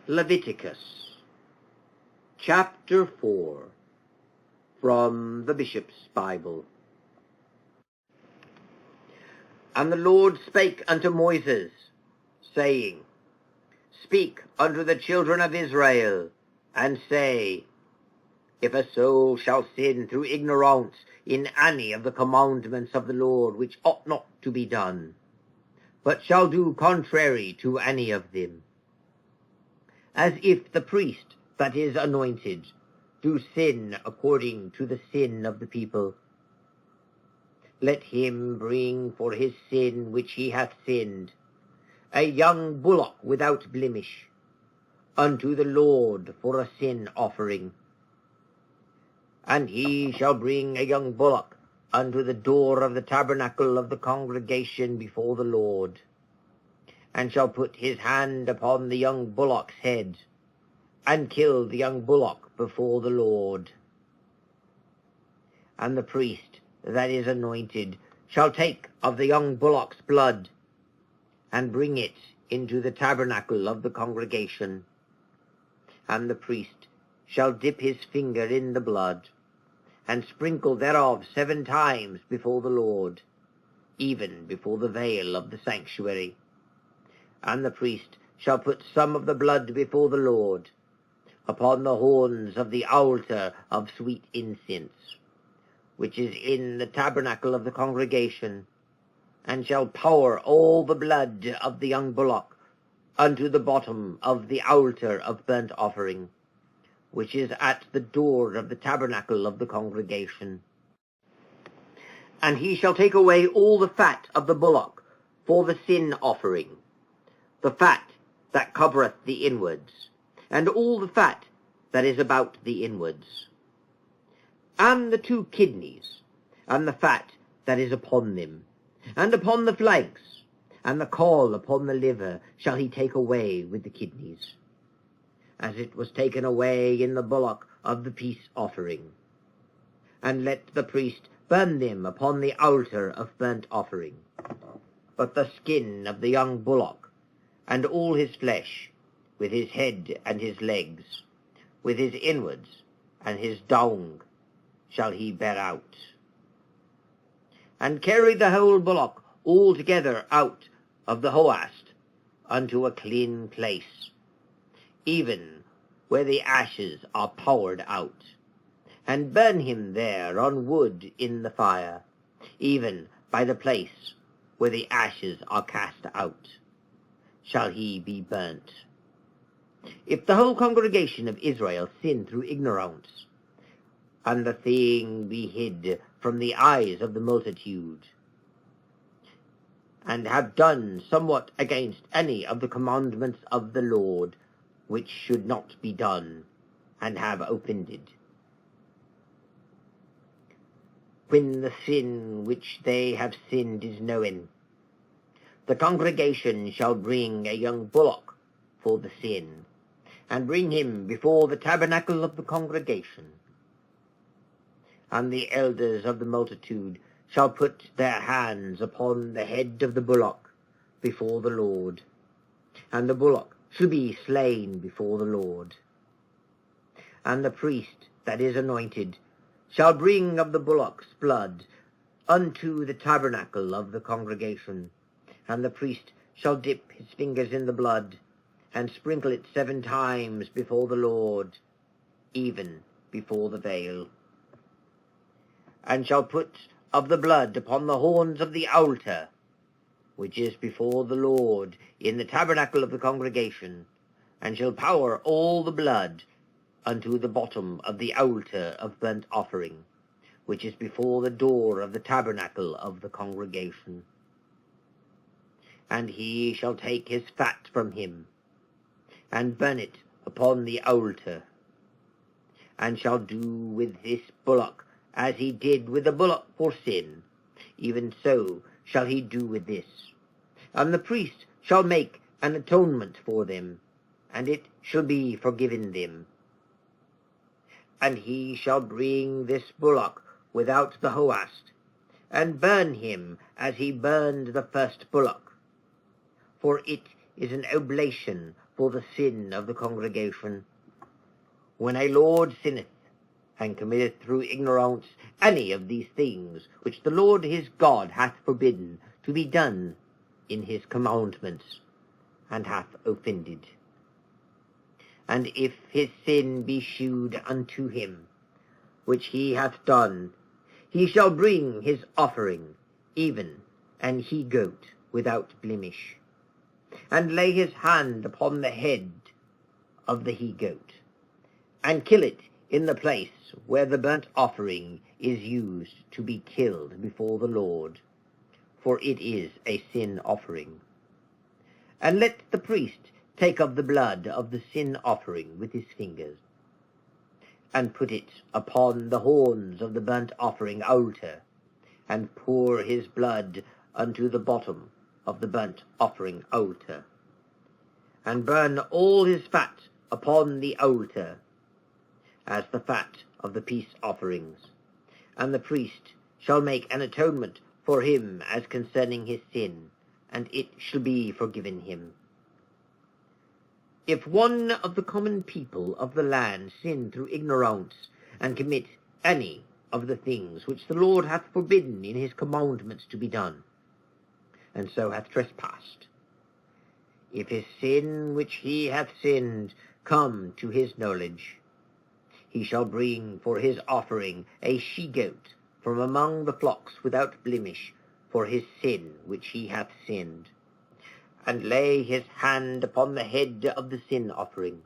Leviticus, chapter 4, from the Bishop's Bible. And the Lord spake unto Moses, saying, Speak unto the children of Israel, and say, If a soul shall sin through ignorance in any of the commandments of the Lord, which ought not to be done, but shall do contrary to any of them, as if the priest that is anointed do sin according to the sin of the people, let him bring for his sin which he hath sinned a young bullock without blemish unto the Lord for a sin offering. And he shall bring a young bullock unto the door of the tabernacle of the congregation before the Lord, and shall put his hand upon the young bullock's head, and kill the young bullock before the Lord. And the priest that is anointed shall take of the young bullock's blood, and bring it into the tabernacle of the congregation. And the priest shall dip his finger in the blood, and sprinkle thereof 7 times before the Lord, even before the veil of the sanctuary. And the priest shall put some of the blood before the Lord upon the horns of the altar of sweet incense, which is in the tabernacle of the congregation, and shall pour all the blood of the young bullock unto the bottom of the altar of burnt offering, which is at the door of the tabernacle of the congregation. And he shall take away all the fat of the bullock for the sin offering, the fat that covereth the inwards, and all the fat that is about the inwards, and the 2 kidneys, and the fat that is upon them, and upon the flanks, and the caul upon the liver shall he take away with the kidneys, as it was taken away in the bullock of the peace offering. And let the priest burn them upon the altar of burnt offering. But the skin of the young bullock, and all his flesh, with his head and his legs, with his inwards and his dung, shall he bear out. And carry the whole bullock altogether out of the hoast unto a clean place, even where the ashes are poured out, and burn him there on wood in the fire, even by the place where the ashes are cast out, shall he be burnt. If the whole congregation of Israel sin through ignorance, and the thing be hid from the eyes of the multitude, and have done somewhat against any of the commandments of the Lord, which should not be done, and have offended, when the sin which they have sinned is known, the congregation shall bring a young bullock for the sin, and bring him before the tabernacle of the congregation. And the elders of the multitude shall put their hands upon the head of the bullock before the Lord, and the bullock shall be slain before the Lord. And the priest that is anointed shall bring of the bullock's blood unto the tabernacle of the congregation, and the priest shall dip his fingers in the blood, and sprinkle it 7 times before the Lord, even before the veil, and shall put of the blood upon the horns of the altar, which is before the Lord in the tabernacle of the congregation, and shall pour all the blood unto the bottom of the altar of burnt offering, which is before the door of the tabernacle of the congregation. And he shall take his fat from him, and burn it upon the altar, and shall do with this bullock as he did with the bullock for sin, even so shall he do with this. And the priest shall make an atonement for them, and it shall be forgiven them. And he shall bring this bullock without the hoast, and burn him as he burned the first bullock, for it is an oblation for the sin of the congregation. When a lord sinneth, and committeth through ignorance any of these things which the Lord his God hath forbidden to be done in his commandments, and hath offended. And if his sin be shewed unto him, which he hath done, he shall bring his offering, even an he-goat without blemish, and lay his hand upon the head of the he-goat, and kill it in the place where the burnt offering is used to be killed before the Lord, for it is a sin offering. And let the priest take of the blood of the sin offering with his fingers, and put it upon the horns of the burnt offering altar, and pour his blood unto the bottom of the burnt offering altar, and burn all his fat upon the altar, as the fat of the peace offerings. And the priest shall make an atonement for him as concerning his sin, and it shall be forgiven him. If one of the common people of the land sin through ignorance, and commit any of the things which the Lord hath forbidden in his commandments to be done, and so hath trespassed, if his sin which he hath sinned come to his knowledge, he shall bring for his offering a she-goat from among the flocks without blemish for his sin which he hath sinned, and lay his hand upon the head of the sin offering,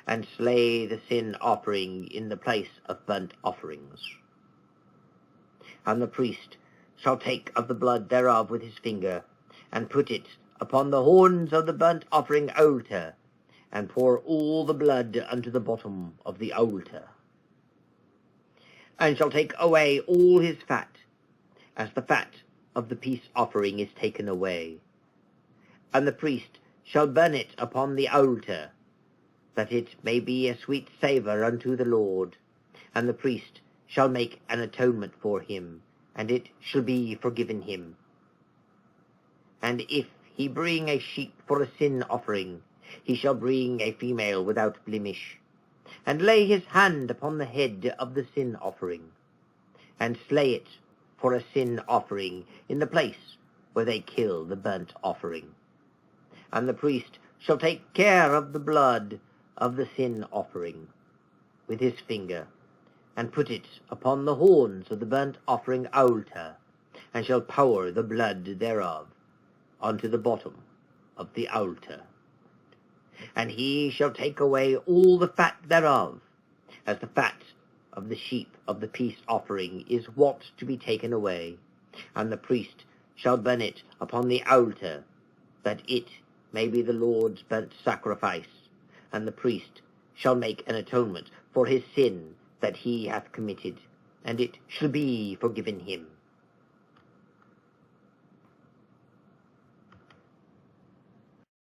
and slay the sin offering in the place of burnt offerings. And the priest shall take of the blood thereof with his finger, and put it upon the horns of the burnt offering altar, and pour all the blood unto the bottom of the altar, and shall take away all his fat, as the fat of the peace offering is taken away. And the priest shall burn it upon the altar, that it may be a sweet savour unto the Lord. And the priest shall make an atonement for him, and it shall be forgiven him. And if he bring a sheep for a sin offering, he shall bring a female without blemish, and lay his hand upon the head of the sin offering, and slay it for a sin offering in the place where they kill the burnt offering. And the priest shall take care of the blood of the sin offering with his finger, and put it upon the horns of the burnt offering altar, and shall pour the blood thereof unto the bottom of the altar. And he shall take away all the fat thereof, as the fat of the sheep of the peace offering is wont to be taken away. And the priest shall burn it upon the altar, that it may be the Lord's burnt sacrifice. And the priest shall make an atonement for his sin that he hath committed, and it shall be forgiven him.